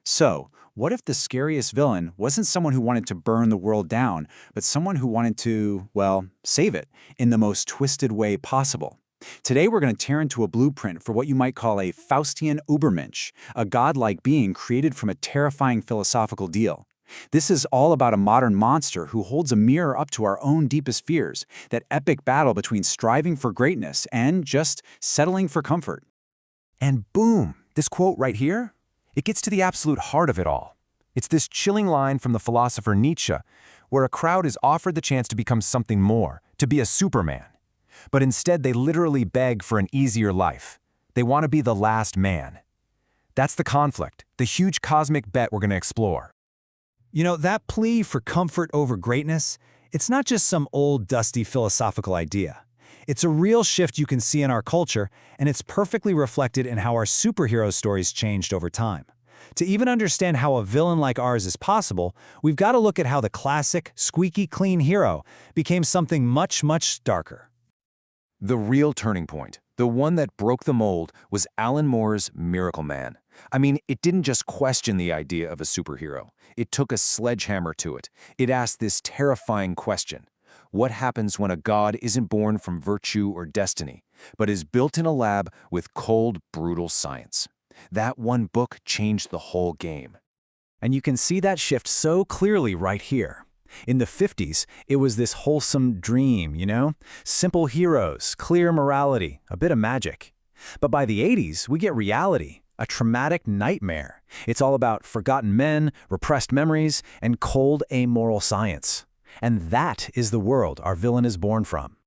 So, what if the scariest villain wasn't someone who wanted to burn the world down, but someone who wanted to, well, save it in the most twisted way possible? Today we're going to tear into a blueprint for what you might call a Faustian Übermensch, a godlike being created from a terrifying philosophical deal. This is all about a modern monster who holds a mirror up to our own deepest fears, that epic battle between striving for greatness and just settling for comfort. And boom, this quote right here, it gets to the absolute heart of it all. It's this chilling line from the philosopher Nietzsche, where a crowd is offered the chance to become something more, to be a Superman. But instead they literally beg for an easier life. They want to be the last man. That's the conflict, the huge cosmic bet we're going to explore. You know, that plea for comfort over greatness, it's not just some old, dusty philosophical idea. It's a real shift you can see in our culture, and it's perfectly reflected in how our superhero stories changed over time. To even understand how a villain like ours is possible, we've got to look at how the classic, squeaky clean hero became something much, much darker. The real turning point, the one that broke the mold, was Alan Moore's Miracle Man. I mean, it didn't just question the idea of a superhero. It took a sledgehammer to it. It asked this terrifying question. What happens when a god isn't born from virtue or destiny, but is built in a lab with cold, brutal science? That one book changed the whole game. And you can see that shift so clearly right here. In the 50s, it was this wholesome dream, you know? Simple heroes, clear morality, a bit of magic. But by the 80s, we get reality, a traumatic nightmare. It's all about forgotten men, repressed memories, and cold, amoral science. And that is the world our villain is born from.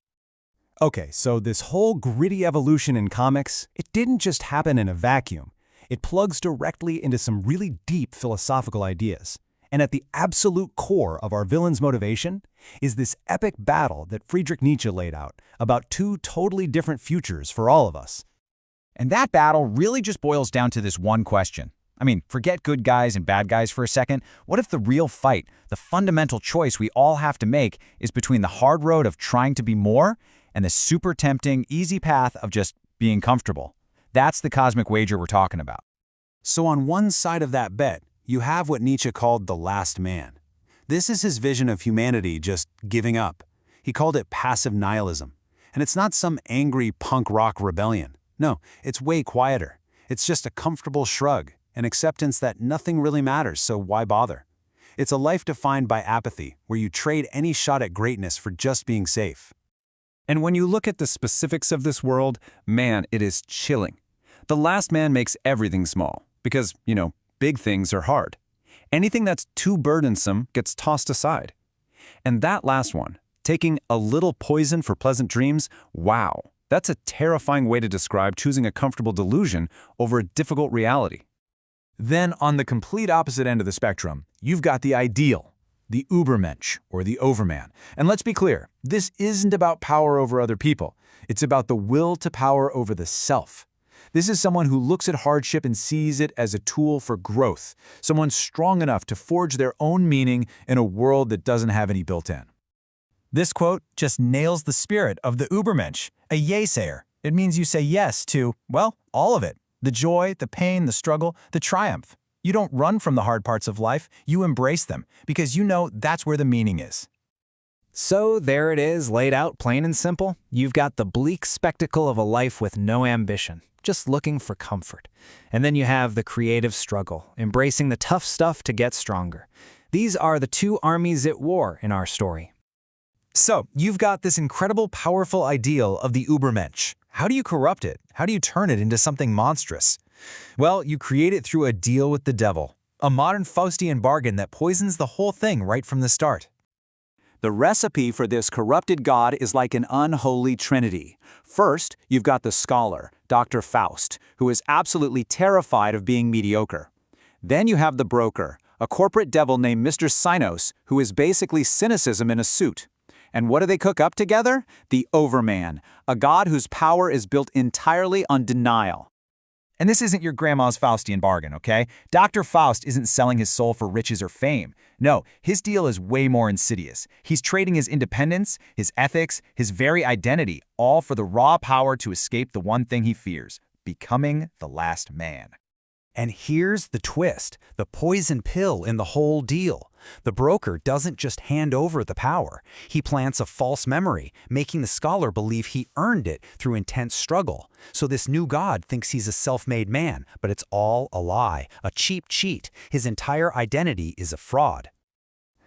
Okay, so this whole gritty evolution in comics, it didn't just happen in a vacuum. It plugs directly into some really deep philosophical ideas. And at the absolute core of our villain's motivation is this epic battle that Friedrich Nietzsche laid out about two totally different futures for all of us. And that battle really just boils down to this one question. I mean, forget good guys and bad guys for a second. What if the real fight, the fundamental choice we all have to make, is between the hard road of trying to be more and the super tempting, easy path of just being comfortable? That's the cosmic wager we're talking about. So on one side of that bet, you have what Nietzsche called the last man. This is his vision of humanity just giving up. He called it passive nihilism. And it's not some angry punk rock rebellion. No, it's way quieter. It's just a comfortable shrug, an acceptance that nothing really matters, so why bother? It's a life defined by apathy, where you trade any shot at greatness for just being safe. And when you look at the specifics of this world, man, it is chilling. The last man makes everything small, because, big things are hard. Anything that's too burdensome gets tossed aside. And that last one, taking a little poison for pleasant dreams, wow, that's a terrifying way to describe choosing a comfortable delusion over a difficult reality. Then, on the complete opposite end of the spectrum, you've got the ideal, the Übermensch, or the Overman. And let's be clear, this isn't about power over other people. It's about the will to power over the self. This is someone who looks at hardship and sees it as a tool for growth, someone strong enough to forge their own meaning in a world that doesn't have any built in. This quote just nails the spirit of the Übermensch, a yay-sayer. It means you say yes to, well, all of it. The joy, the pain, the struggle, the triumph. You don't run from the hard parts of life, you embrace them, because you know that's where the meaning is. So there it is, laid out plain and simple. You've got the bleak spectacle of a life with no ambition, just looking for comfort. And then you have the creative struggle, embracing the tough stuff to get stronger. These are the two armies at war in our story. So, you've got this incredible, powerful ideal of the Übermensch. How do you corrupt it? How do you turn it into something monstrous? Well, you create it through a deal with the devil, a modern Faustian bargain that poisons the whole thing right from the start. The recipe for this corrupted god is like an unholy trinity. First, you've got the scholar, Dr. Faust, who is absolutely terrified of being mediocre. Then you have the broker, a corporate devil named Mr. Sinos, who is basically cynicism in a suit. And what do they cook up together? The Overman, a god whose power is built entirely on denial. And this isn't your grandma's Faustian bargain, okay? Dr. Faust isn't selling his soul for riches or fame. No, his deal is way more insidious. He's trading his independence, his ethics, his very identity, all for the raw power to escape the one thing he fears, becoming the last man. And here's the twist, the poison pill in the whole deal. The broker doesn't just hand over the power. He plants a false memory, making the scholar believe he earned it through intense struggle. So this new god thinks he's a self-made man, but it's all a lie, a cheap cheat. His entire identity is a fraud.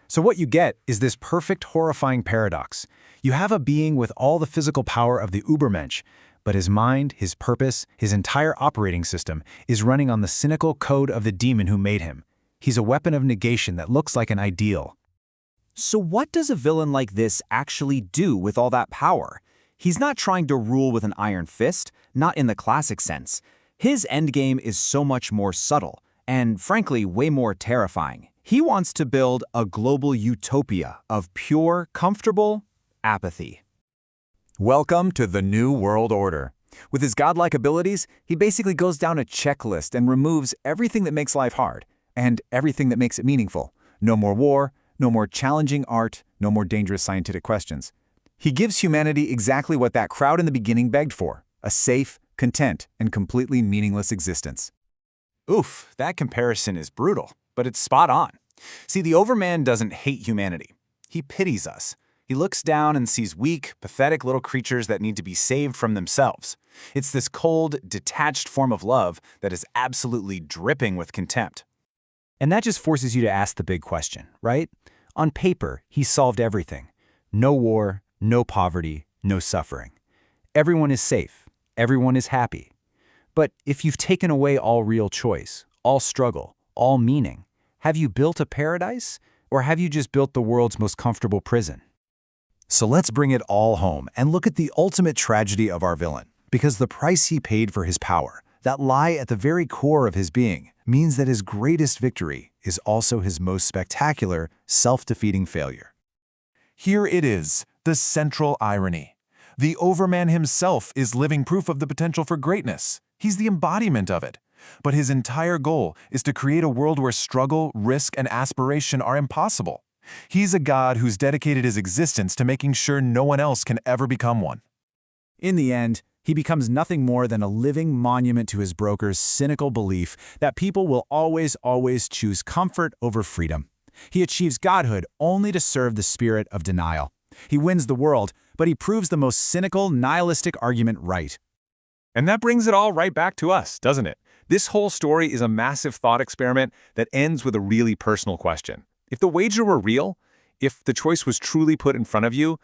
So what you get is this perfect, horrifying paradox. You have a being with all the physical power of the Übermensch, but his mind, his purpose, his entire operating system is running on the cynical code of the demon who made him. He's a weapon of negation that looks like an ideal. So what does a villain like this actually do with all that power? He's not trying to rule with an iron fist, not in the classic sense. His endgame is so much more subtle, and frankly, way more terrifying. He wants to build a global utopia of pure, comfortable apathy. Welcome to the New World Order. With his godlike abilities, he basically goes down a checklist and removes everything that makes life hard, and everything that makes it meaningful. No more war, no more challenging art, no more dangerous scientific questions. He gives humanity exactly what that crowd in the beginning begged for, a safe, content, and completely meaningless existence. Oof, that comparison is brutal, but it's spot on. See, the Overman doesn't hate humanity. He pities us. He looks down and sees weak, pathetic little creatures that need to be saved from themselves. It's this cold, detached form of love that is absolutely dripping with contempt. And that just forces you to ask the big question, right? On paper, he solved everything. No war, no poverty, no suffering. Everyone is safe. Everyone is happy. But if you've taken away all real choice, all struggle, all meaning, have you built a paradise? Or have you just built the world's most comfortable prison? So let's bring it all home and look at the ultimate tragedy of our villain. Because the price he paid for his power, that lie at the very core of his being, means that his greatest victory is also his most spectacular, self-defeating failure. Here it is, the central irony. The Overman himself is living proof of the potential for greatness. He's the embodiment of it. But his entire goal is to create a world where struggle, risk, and aspiration are impossible. He's a god who's dedicated his existence to making sure no one else can ever become one. In the end, he becomes nothing more than a living monument to his broker's cynical belief that people will always choose comfort over freedom. He achieves godhood only to serve the spirit of denial. He wins the world, but he proves the most cynical, nihilistic argument right. And that brings it all right back to us, doesn't it? This whole story is a massive thought experiment that ends with a really personal question. If the wager were real, if the choice was truly put in front of you,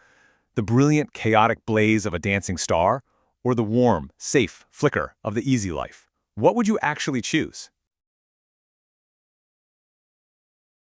the brilliant, chaotic blaze of a dancing star, or the warm, safe flicker of the easy life, what would you actually choose?